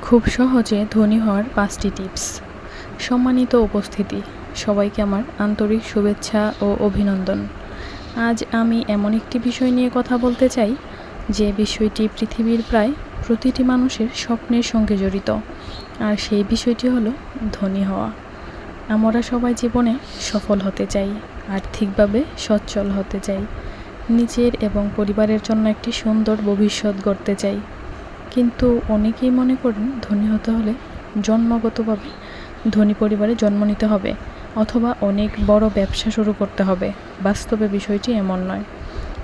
খুব সহজে ধনী হওয়ার 5টি টিপস। সম্মানিত উপস্থিতি, সবাইকে আমার আন্তরিক শুভেচ্ছা ও অভিনন্দন। আজ আমি এমন একটি বিষয় নিয়ে কথা বলতে চাই যে বিষয়টি পৃথিবীর প্রায় প্রতিটি মানুষের স্বপ্নের সঙ্গে জড়িত, আর সেই বিষয়টি হলো ধনী হওয়া। আমরা সবাই জীবনে সফল হতে চাই, আর্থিকভাবে সচ্ছল হতে চাই, নিজের এবং পরিবারের জন্য একটি সুন্দর ভবিষ্যৎ গড়তে চাই। কিন্তু অনেকেই মনে করেন ধনী হতে হলে জন্মগতভাবে ধনী পরিবারে জন্ম নিতে হবে অথবা অনেক বড় ব্যবসা শুরু করতে হবে। বাস্তবে বিষয়টি এমন নয়।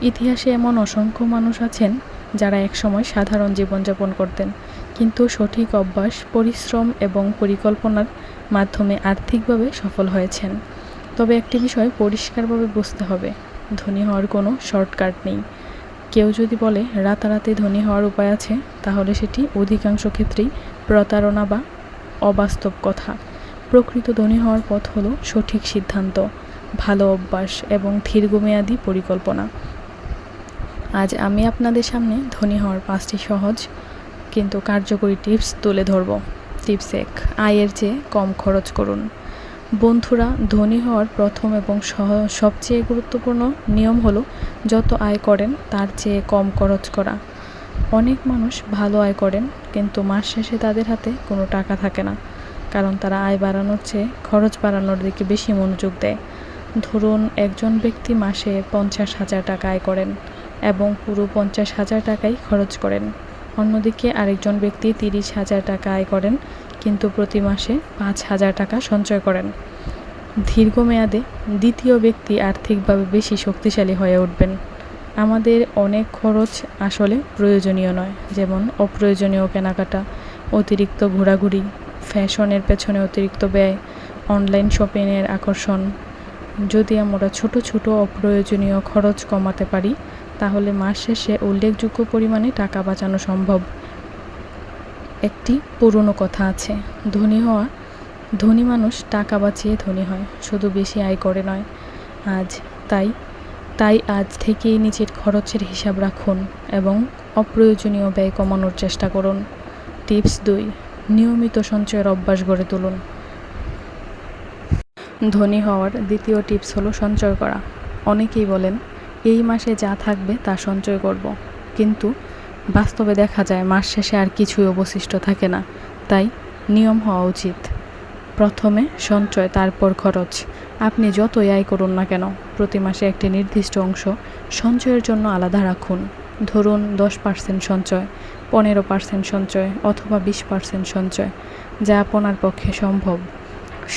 ইতিহাসে এমন অসংখ্য মানুষ আছেন যারা একসময় সাধারণ জীবনযাপন করতেন, কিন্তু সঠিক অভ্যাস, পরিশ্রম এবং পরিকল্পনার মাধ্যমে আর্থিকভাবে সফল হয়েছেন। তবে একটি বিষয় পরিষ্কারভাবে বুঝতে হবে, ধনী হওয়ার কোনো শর্টকাট নেই। কেউ যদি বলে রাতারাতি ধনী হওয়ার উপায় আছে, তাহলে সেটি অধিকাংশ ক্ষেত্রেই প্রতারণা বা অবাস্তব কথা। প্রকৃত ধনী হওয়ার পথ হলো সঠিক সিদ্ধান্ত, ভালো অভ্যাস এবং দীর্ঘমেয়াদী পরিকল্পনা। আজ আমি আপনাদের সামনে ধনী হওয়ার 5টি সহজ কিন্তু কার্যকরী টিপস তুলে ধরব। টিপস 1, আয়ের চেয়ে কম খরচ করুন। বন্ধুরা, ধনী হওয়ার প্রথম এবং সবচেয়ে গুরুত্বপূর্ণ নিয়ম হলো যত আয় করেন তার চেয়ে কম খরচ করা। অনেক মানুষ ভালো আয় করেন, কিন্তু মাস শেষে তাদের হাতে কোনো টাকা থাকে না, কারণ তারা আয় বাড়ানোর চেয়ে খরচ বাড়ানোর দিকে বেশি মনোযোগ দেয়। ধরুন, একজন ব্যক্তি মাসে 50,000 টাকা আয় করেন এবং পুরো 50,000 টাকাই খরচ করেন। অন্যদিকে আরেকজন ব্যক্তি 30,000 টাকা আয় করেন, কিন্তু প্রতি মাসে 5,000 টাকা সঞ্চয় করেন। দীর্ঘমেয়াদে দ্বিতীয় ব্যক্তি আর্থিকভাবে বেশি শক্তিশালী হয়ে উঠবেন। আমাদের অনেক খরচ আসলে প্রয়োজনীয় নয়, যেমন অপ্রয়োজনীয় কেনাকাটা, অতিরিক্ত ঘোরাঘুরি, ফ্যাশনের পেছনে অতিরিক্ত ব্যয়, অনলাইন শপিংয়ের আকর্ষণ। যদি আমরা ছোট ছোট অপ্রয়োজনীয় খরচ কমাতে পারি, তাহলে মাস শেষে উল্লেখযোগ্য পরিমাণে টাকা বাঁচানো সম্ভব। একটি পুরনো কথা আছে, ধনী মানুষ টাকা বাঁচিয়ে ধনী হয়, শুধু বেশি আয় করে নয়। তাই আজ থেকেই নিজের খরচের হিসাব রাখুন এবং অপ্রয়োজনীয় ব্যয় কমানোর চেষ্টা করুন। টিপস 2, নিয়মিত সঞ্চয়ের অভ্যাস গড়ে তুলুন। ধনী হওয়ার দ্বিতীয় টিপস হলো সঞ্চয় করা। অনেকেই বলেন এই মাসে যা থাকবে তা সঞ্চয় করব, কিন্তু বাস্তবে দেখা যায় মাস শেষে আর কিছুই অবশিষ্ট থাকে না। তাই নিয়ম হওয়া উচিত, প্রথমে সঞ্চয়, তারপর খরচ। আপনি যতই আয় করুন না কেন, প্রতি মাসে একটি নির্দিষ্ট অংশ সঞ্চয়ের জন্য আলাদা রাখুন। ধরুন 10% সঞ্চয়, 15% সঞ্চয় অথবা 20% সঞ্চয়, যা আপনার পক্ষে সম্ভব।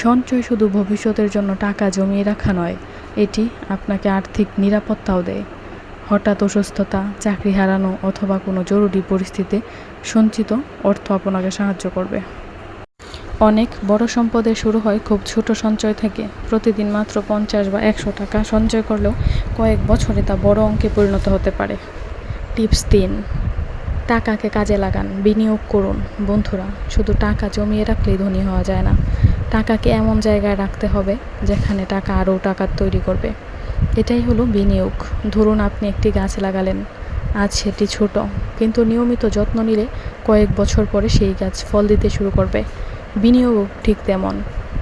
সঞ্চয় শুধু ভবিষ্যতের জন্য টাকা জমিয়ে রাখা নয়, এটি আপনাকে আর্থিক নিরাপত্তাও দেয়। হঠাৎ অসুস্থতা, চাকরি হারানো অথবা কোনো জরুরি পরিস্থিতিতে সঞ্চিত অর্থ আপনাকে সাহায্য করবে। অনেক বড় সম্পদের শুরু হয় খুব ছোট সঞ্চয় থেকে। প্রতিদিন মাত্র 50 বা 100 টাকা সঞ্চয় করলেও কয়েক বছরে তা বড় অঙ্কে পরিণত হতে পারে। টিপস 3, টাকাকে কাজে লাগান, বিনিয়োগ করুন। বন্ধুরা, শুধু টাকা জমিয়ে রাখলেই ধনী হওয়া যায় না। টাকাকে এমন জায়গায় রাখতে হবে যেখানে টাকা আরও টাকা তৈরি করবে। এটাই হলো বিনিয়োগ। ধরুন আপনি একটি গাছ লাগালেন, আজ সেটি ছোট, কিন্তু নিয়মিত যত্ন নিলে কয়েক বছর পরে সেই গাছ ফল দিতে শুরু করবে। বিনিয়োগ ঠিক তেমন,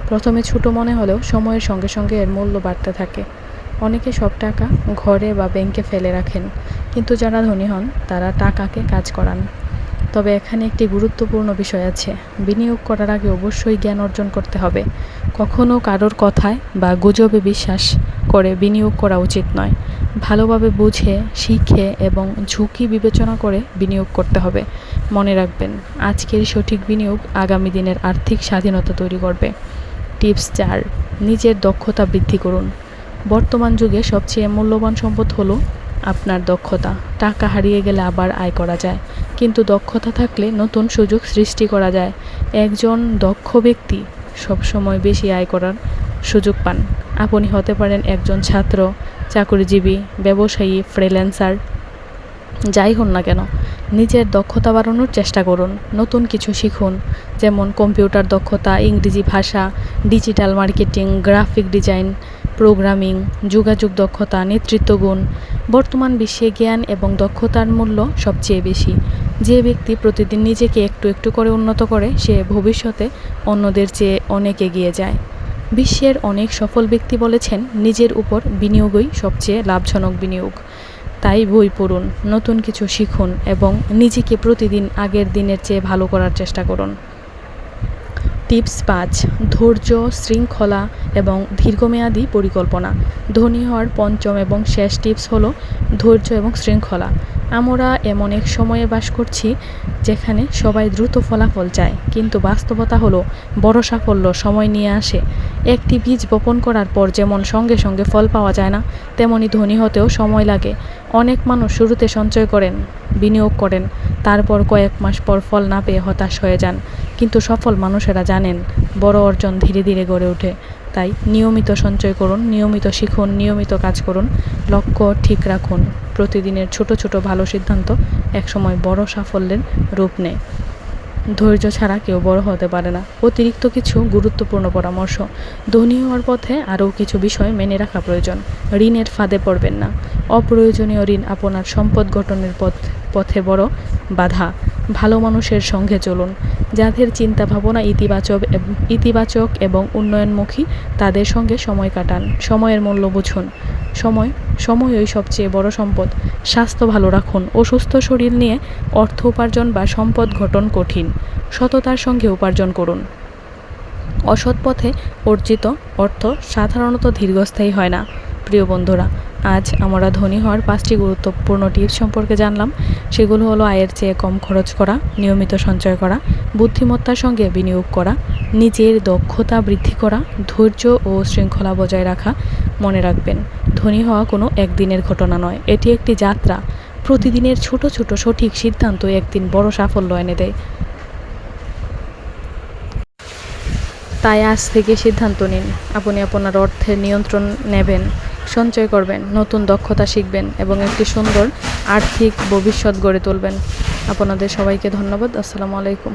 প্রথমে ছোট মনে হলেও সময়ের সঙ্গে সঙ্গে এর মূল্য বাড়তে থাকে। অনেকে সব টাকা ঘরে বা ব্যাংকে ফেলে রাখেন, কিন্তু যারা ধনী হন তারা টাকাকে কাজ করান। তবে এখানে একটি গুরুত্বপূর্ণ বিষয় আছে, বিনিয়োগ করার আগে অবশ্যই জ্ঞান অর্জন করতে হবে। কখনও কারোর কথায় বা গুজবে বিশ্বাস করে বিনিয়োগ করা উচিত নয়। ভালোভাবে বুঝে, শিখে এবং ঝুঁকি বিবেচনা করে বিনিয়োগ করতে হবে। মনে রাখবেন, আজকের সঠিক বিনিয়োগ আগামী দিনের আর্থিক স্বাধীনতা তৈরি করবে। টিপস 4, নিজের দক্ষতা বৃদ্ধি করুন। বর্তমান যুগে সবচেয়ে মূল্যবান সম্পদ হলো আপনার দক্ষতা। টাকা হারিয়ে গেলে আবার আয় করা যায়, কিন্তু দক্ষতা থাকলে নতুন সুযোগ সৃষ্টি করা যায়। একজন দক্ষ ব্যক্তি সবসময় বেশি আয় করার সুযোগ পান। আপনি হতে পারেন একজন ছাত্র, চাকরিজীবী, ব্যবসায়ী, ফ্রিল্যান্সার, যাই হন না কেন, নিজের দক্ষতা বাড়ানোর চেষ্টা করুন। নতুন কিছু শিখুন, যেমন কম্পিউটার দক্ষতা, ইংরেজি ভাষা, digital marketing, graphic design. Programming, যোগাযোগ দক্ষতা, নেতৃত্ব গুণ। বর্তমান বিশ্বে জ্ঞান এবং দক্ষতার মূল্য সবচেয়ে বেশি। যে ব্যক্তি প্রতিদিন নিজেকে একটু একটু করে উন্নত করে, সে ভবিষ্যতে অন্যদের চেয়ে অনেক এগিয়ে যায়। বিশ্বের অনেক সফল ব্যক্তি বলেছেন, নিজের উপর বিনিয়োগই সবচেয়ে লাভজনক বিনিয়োগ। তাই বই পড়ুন, নতুন কিছু শিখুন এবং নিজেকে প্রতিদিন আগের দিনের চেয়ে ভালো করার চেষ্টা করুন। টিপস 5, ধৈর্য, শৃঙ্খলা এবং দীর্ঘমেয়াদী পরিকল্পনা। ধনী হওয়ার পঞ্চম এবং শেষ টিপস হলো ধৈর্য এবং শৃঙ্খলা। আমরা এমন এক সময়ে বাস করছি যেখানে সবাই দ্রুত ফলাফল চায়, কিন্তু বাস্তবতা হলো বড় সাফল্য সময় নিয়ে আসে। একটি বীজ বপন করার পর যেমন সঙ্গে সঙ্গে ফল পাওয়া যায় না, তেমনি ধনী হতেও সময় লাগে। অনেক মানুষ শুরুতে সঞ্চয় করেন, বিনিয়োগ করেন, তারপর কয়েক মাস পর ফল না পেয়ে হতাশ হয়ে যান। কিন্তু সফল মানুষেরা জানেন, বড় অর্জন ধীরে ধীরে গড়ে ওঠে। তাই নিয়মিত সঞ্চয় করুন, নিয়মিত শিখুন, নিয়মিত কাজ করুন, লক্ষ্য ঠিক রাখুন। প্রতিদিনের ছোট ছোট ভালো সিদ্ধান্ত একসময় বড় সাফল্যের রূপ নেয়। ধৈর্য ছাড়া কেউ বড় হতে পারে না। অতিরিক্ত কিছু গুরুত্বপূর্ণ পরামর্শ। ধনী হওয়ার পথে আরও কিছু বিষয় মেনে রাখা প্রয়োজন। ঋণের ফাঁদে পড়বেন না। অপ্রয়োজনীয় ঋণ আপনার সম্পদ গঠনের পথে বড় বাধা। ভালো মানুষের সঙ্গে চলুন। যাদের চিন্তা ভাবনা ইতিবাচক এবং উন্নয়নমুখী, তাদের সঙ্গে সময় কাটান। সময়ের মূল্য বুঝুন। সময়ই সবচেয়ে বড় সম্পদ। স্বাস্থ্য ভালো রাখুন। অসুস্থ শরীর নিয়ে অর্থ উপার্জন বা সম্পদ গঠন কঠিন। সততার সঙ্গে উপার্জন করুন। অসৎ পথে অর্জিত অর্থ সাধারণত দীর্ঘস্থায়ী হয় না। প্রিয় বন্ধুরা, আজ আমরা ধনী হওয়ার 5টি গুরুত্বপূর্ণ টিপস সম্পর্কে জানলাম। সেগুলো হলো আয়ের চেয়ে কম খরচ করা, নিয়মিত সঞ্চয় করা, বুদ্ধিমত্তার সঙ্গে বিনিয়োগ করা, নিজের দক্ষতা বৃদ্ধি করা, ধৈর্য ও শৃঙ্খলা বজায় রাখা। মনে রাখবেন, ধনী হওয়া কোনো একদিনের ঘটনা নয়, এটি একটি যাত্রা। প্রতিদিনের ছোট ছোট সঠিক সিদ্ধান্ত একদিন বড় সাফল্য এনে দেয়। তাই আজ থেকে সিদ্ধান্ত নিন, আপনি আপনার অর্থের নিয়ন্ত্রণ নেবেন, সঞ্চয় করবেন, নতুন দক্ষতা শিখবেন এবং একটি সুন্দর আর্থিক ভবিষ্যৎ গড়ে তুলবেন। আপনাদের সবাইকে ধন্যবাদ। আসসালামু আলাইকুম।